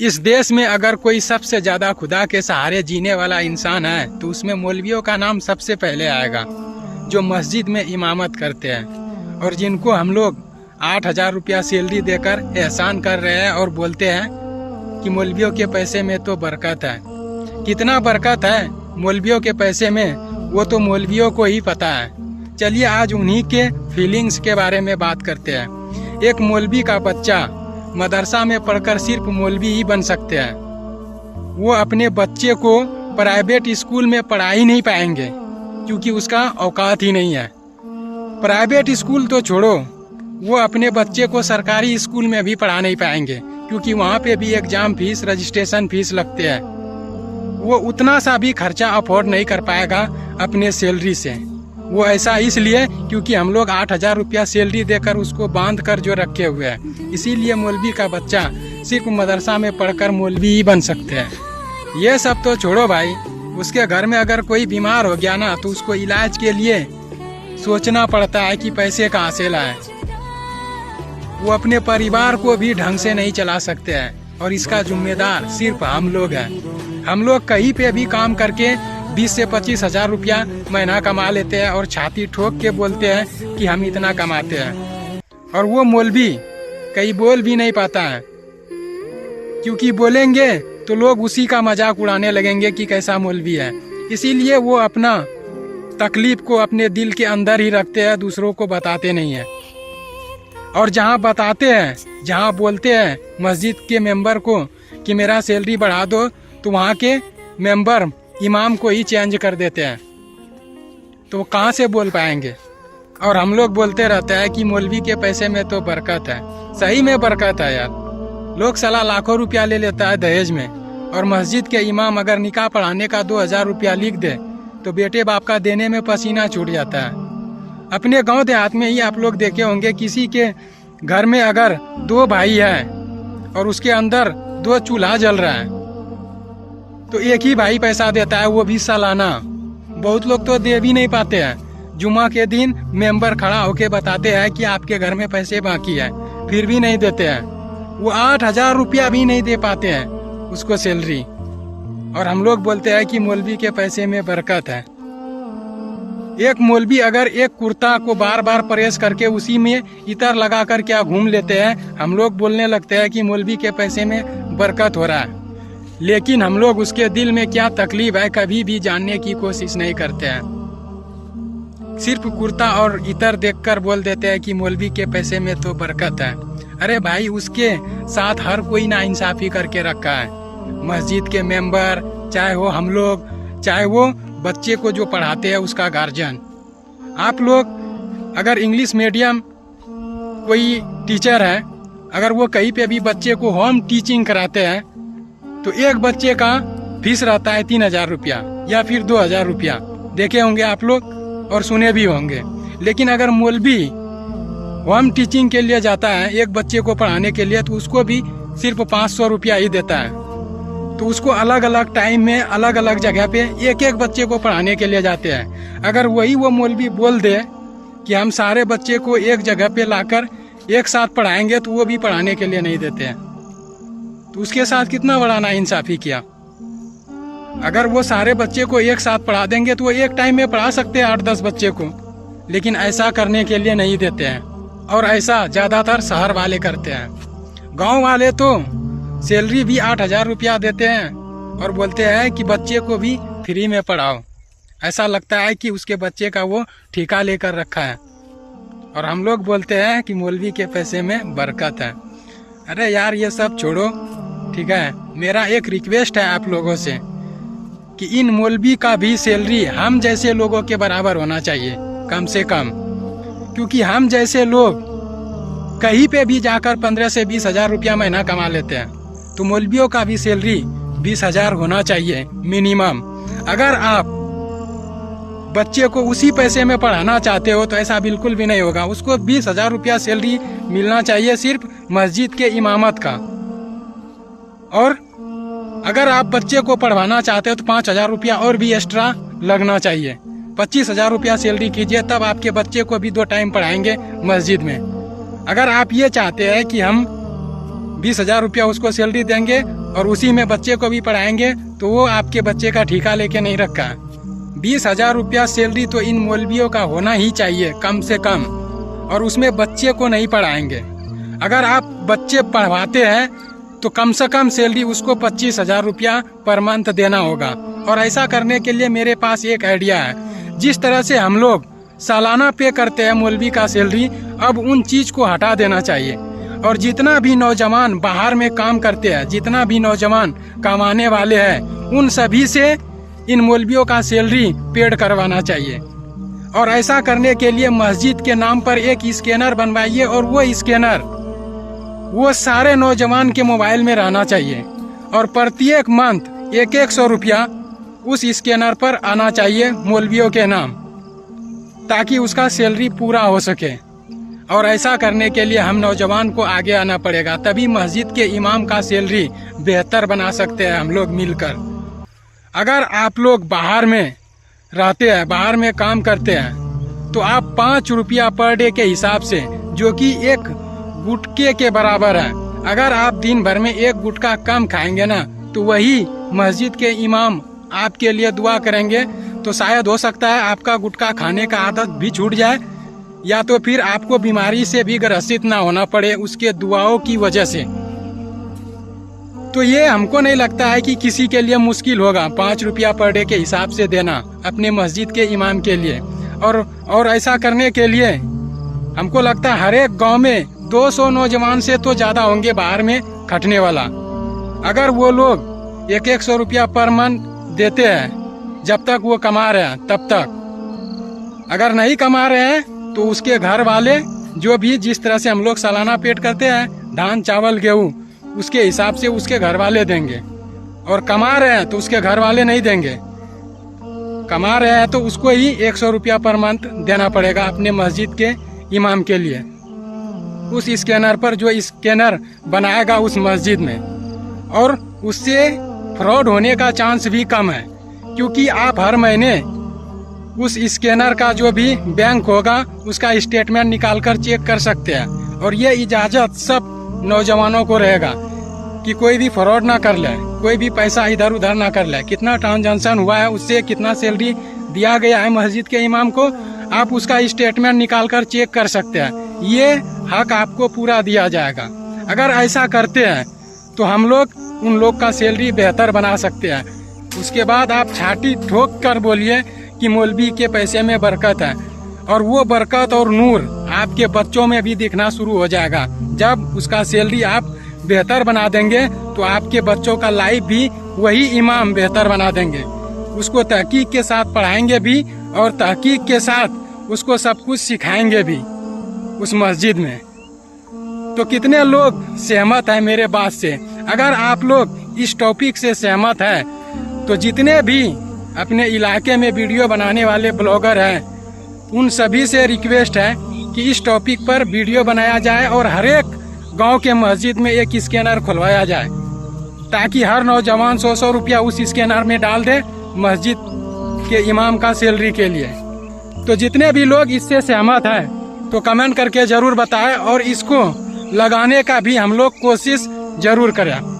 इस देश में अगर कोई सबसे ज्यादा खुदा के सहारे जीने वाला इंसान है तो उसमें मौलवियों का नाम सबसे पहले आएगा, जो मस्जिद में इमामत करते हैं और जिनको हम लोग 8,000 रुपया सैलरी देकर एहसान कर रहे हैं और बोलते हैं कि मौलवियों के पैसे में तो बरकत है। कितना बरकत है मौलवियों के पैसे में वो तो मौलवियों को ही पता है। चलिए आज उन्हीं के फीलिंग्स के बारे में बात करते हैं। एक मौलवी का बच्चा मदरसा में पढ़कर सिर्फ मौलवी ही बन सकते हैं। वो अपने बच्चे को प्राइवेट स्कूल में पढ़ा ही नहीं पाएंगे क्योंकि उसका औकात ही नहीं है। प्राइवेट स्कूल तो छोड़ो, वो अपने बच्चे को सरकारी स्कूल में भी पढ़ा नहीं पाएंगे क्योंकि वहाँ पे भी एग्जाम फीस, रजिस्ट्रेशन फीस लगते हैं। वो उतना सा भी खर्चा अफोर्ड नहीं कर पाएगा अपने सैलरी से। वो ऐसा इसलिए क्योंकि हम लोग 8,000 रुपया सैलरी देकर उसको बांध कर जो रखे हुए हैं। इसीलिए मौलवी का बच्चा सिर्फ मदरसा में पढ़कर मौलवी ही बन सकते हैं। ये सब तो छोड़ो भाई, उसके घर में अगर कोई बीमार हो गया ना तो उसको इलाज के लिए सोचना पड़ता है कि पैसे कहाँ से लाए। वो अपने परिवार को भी ढंग से नहीं चला सकते हैं और इसका जिम्मेदार सिर्फ हम लोग हैं। हम लोग कहीं पे भी काम करके 20 से 25,000 रुपया महीना कमा लेते हैं और छाती ठोक के बोलते हैं कि हम इतना कमाते हैं, और वो मौलवी कहीं बोल भी नहीं पाता है क्योंकि बोलेंगे तो लोग उसी का मजाक उड़ाने लगेंगे कि कैसा मौलवी है। इसीलिए वो अपना तकलीफ को अपने दिल के अंदर ही रखते हैं, दूसरों को बताते नहीं हैं। और जहाँ बताते हैं, जहाँ बोलते हैं मस्जिद के मेंबर को कि मेरा सैलरी बढ़ा दो, तो वहाँ के मेंबर इमाम को ही चेंज कर देते हैं, तो कहाँ से बोल पाएंगे। और हम लोग बोलते रहते हैं कि मौलवी के पैसे में तो बरकत है। सही में बरकत है यार। लोग साला लाखों रुपया ले लेता है दहेज में, और मस्जिद के इमाम अगर निकाह पढ़ाने का 2,000 रुपया लिख दे तो बेटे बाप का देने में पसीना छूट जाता है। अपने गांव देहात में ही आप लोग देखे होंगे, किसी के घर में अगर 2 भाई है और उसके अंदर 2 चूल्हा जल रहा है तो एक ही भाई पैसा देता है, वो भी सालाना। बहुत लोग तो दे भी नहीं पाते हैं। जुमा के दिन मेंबर खड़ा होके बताते हैं कि आपके घर में पैसे बाकी है, फिर भी नहीं देते हैं। वो 8,000 रुपया भी नहीं दे पाते हैं उसको सैलरी, और हम लोग बोलते हैं कि मौलवी के पैसे में बरकत है। एक मौलवी अगर एक कुर्ता को बार बार प्रेस करके उसी में इतर लगा कर क्या घूम लेते हैं, हम लोग बोलने लगते हैं कि मौलवी के पैसे में बरकत हो रहा है। लेकिन हम लोग उसके दिल में क्या तकलीफ है कभी भी जानने की कोशिश नहीं करते हैं। सिर्फ कुर्ता और इतर देखकर बोल देते हैं कि मौलवी के पैसे में तो बरकत है। अरे भाई, उसके साथ हर कोई नाइंसाफी करके रखा है। मस्जिद के मेंबर, चाहे वो हम लोग, चाहे वो बच्चे को जो पढ़ाते हैं उसका गार्जियन। आप लोग अगर इंग्लिश मीडियम कोई टीचर है, अगर वो कहीं पे भी बच्चे को होम टीचिंग कराते हैं तो एक बच्चे का फीस रहता है 3,000 रुपया या फिर 2,000 रुपया। देखे होंगे आप लोग और सुने भी होंगे। लेकिन अगर मौलवी होम टीचिंग के लिए जाता है एक बच्चे को पढ़ाने के लिए, तो उसको भी सिर्फ 500 रुपया ही देता है। तो उसको अलग अलग टाइम में अलग अलग जगह पे एक एक बच्चे को पढ़ाने के लिए जाते हैं। अगर वही वो मौलवी बोल दे कि हम सारे बच्चे को एक जगह पे लाकर एक साथ पढ़ाएंगे, तो वो भी पढ़ाने के लिए नहीं देते हैं। तो उसके साथ कितना बड़ा नाइंसाफी किया। अगर वो सारे बच्चे को एक साथ पढ़ा देंगे तो वो एक टाइम में पढ़ा सकते हैं 8-10 बच्चे को, लेकिन ऐसा करने के लिए नहीं देते हैं। और ऐसा ज़्यादातर शहर वाले करते हैं। गांव वाले तो सैलरी भी 8,000 रुपया देते हैं और बोलते हैं कि बच्चे को भी फ्री में पढ़ाओ। ऐसा लगता है कि उसके बच्चे का वो ठेका लेकर रखा है। और हम लोग बोलते हैं कि मौलवी के पैसे में बरकत है। अरे यार, ये सब छोड़ो, ठीक है। मेरा एक रिक्वेस्ट है आप लोगों से कि इन मौलवी का भी सैलरी हम जैसे लोगों के बराबर होना चाहिए, कम से कम। क्योंकि हम जैसे लोग कहीं पे भी जाकर 15 से 20,000 रुपया महीना कमा लेते हैं, तो मौलवियों का भी सैलरी 20,000 होना चाहिए मिनिमम। अगर आप बच्चे को उसी पैसे में पढ़ाना चाहते हो तो ऐसा बिल्कुल भी नहीं होगा। उसको 20,000 रुपया सैलरी मिलना चाहिए सिर्फ मस्जिद के इमामत का। और अगर आप बच्चे को पढ़वाना चाहते हो तो 5,000 रुपया और भी एक्स्ट्रा लगना चाहिए। 25,000 रुपया सैलरी कीजिए, तब आपके बच्चे को भी 2 टाइम पढ़ाएंगे मस्जिद में। अगर आप ये चाहते हैं कि हम 20,000 रुपया उसको सैलरी देंगे और उसी में बच्चे को भी पढ़ाएंगे, तो वो आपके बच्चे का ठेका लेके नहीं रखा है। 20,000 रुपया सैलरी तो इन मौलवियों का होना ही चाहिए कम से कम, और उसमें बच्चे को नहीं पढ़ाएंगे। अगर आप बच्चे पढ़वाते हैं तो कम से कम सैलरी उसको 25,000 रुपया पर मंथ देना होगा। और ऐसा करने के लिए मेरे पास एक आइडिया है। जिस तरह से हम लोग सालाना पे करते हैं मौलवी का सैलरी, अब उन चीज को हटा देना चाहिए। और जितना भी नौजवान बाहर में काम करते हैं, जितना भी नौजवान कमाने वाले हैं, उन सभी से इन मौलवियों का सैलरी पेड करवाना चाहिए। और ऐसा करने के लिए मस्जिद के नाम पर एक स्कैनर बनवाइए, और वो स्कैनर वो सारे नौजवान के मोबाइल में रहना चाहिए। और प्रत्येक मंथ 100 रुपया उस स्कैनर पर आना चाहिए मौलवियों के नाम, ताकि उसका सैलरी पूरा हो सके। और ऐसा करने के लिए हम नौजवान को आगे आना पड़ेगा, तभी मस्जिद के इमाम का सैलरी बेहतर बना सकते हैं हम लोग मिलकर। अगर आप लोग बाहर में रहते हैं, बाहर में काम करते हैं, तो आप 5 रुपया पर डे के हिसाब से, जो कि एक गुटके के बराबर है, अगर आप दिन भर में एक गुटका कम खाएंगे ना, तो वही मस्जिद के इमाम आपके लिए दुआ करेंगे। तो शायद हो सकता है आपका गुटखा खाने का आदत भी छूट जाए, या तो फिर आपको बीमारी से भी ग्रसित ना होना पड़े उसके दुआओं की वजह से। तो ये हमको नहीं लगता है कि किसी के लिए मुश्किल होगा 5 रुपया पर डे के हिसाब से देना अपने मस्जिद के इमाम के लिए। और ऐसा करने के लिए हमको लगता है हर एक गाँव में 200 नौजवान से तो ज्यादा होंगे बाहर में खटने वाला। अगर वो लोग 100 रुपया पर मंथ देते हैं, जब तक वो कमा रहे हैं तब तक, अगर नहीं कमा रहे हैं तो उसके घर वाले, जो भी जिस तरह से हम लोग सालाना पेट करते हैं धान चावल गेहूँ, उसके हिसाब से उसके घर वाले देंगे। और कमा रहे हैं तो उसके घर वाले नहीं देंगे, कमा रहे हैं तो उसको ही 100 रुपया पर मंथ देना पड़ेगा अपने मस्जिद के इमाम के लिए, उस स्कैनर पर जो स्कैनर बनाएगा उस मस्जिद में। और उससे फ्रॉड होने का चांस भी कम है, क्योंकि आप हर महीने उस स्कैनर का जो भी बैंक होगा उसका स्टेटमेंट निकालकर चेक कर सकते हैं। और ये इजाज़त सब नौजवानों को रहेगा कि कोई भी फ्रॉड ना कर ले, कोई भी पैसा इधर उधर ना कर ले, कितना ट्रांजैक्शन हुआ है, उससे कितना सैलरी दिया गया है मस्जिद के इमाम को, आप उसका स्टेटमेंट निकालकर चेक कर सकते हैं। ये हक आपको पूरा दिया जाएगा। अगर ऐसा करते हैं तो हम लोग उन लोग का सैलरी बेहतर बना सकते हैं। उसके बाद आप छाती ठोक कर बोलिए कि मौलवी के पैसे में बरकत है, और वो बरकत और नूर आपके बच्चों में भी दिखना शुरू हो जाएगा। जब उसका सैलरी आप बेहतर बना देंगे तो आपके बच्चों का लाइफ भी वही इमाम बेहतर बना देंगे। उसको तहकीक के साथ पढ़ाएंगे भी, और तहकीक के साथ उसको सब कुछ सिखाएंगे भी उस मस्जिद में। तो कितने लोग सहमत हैं मेरे बात से? अगर आप लोग इस टॉपिक से सहमत हैं तो जितने भी अपने इलाके में वीडियो बनाने वाले ब्लॉगर हैं उन सभी से रिक्वेस्ट है कि इस टॉपिक पर वीडियो बनाया जाए और हर एक गांव के मस्जिद में एक स्कैनर खुलवाया जाए, ताकि हर नौजवान 100 रुपया उस स्कैनर में डाल दे मस्जिद के इमाम का सैलरी के लिए। तो जितने भी लोग इससे सहमत हैं तो कमेंट करके जरूर बताएं, और इसको लगाने का भी हम लोग कोशिश जरूर करें।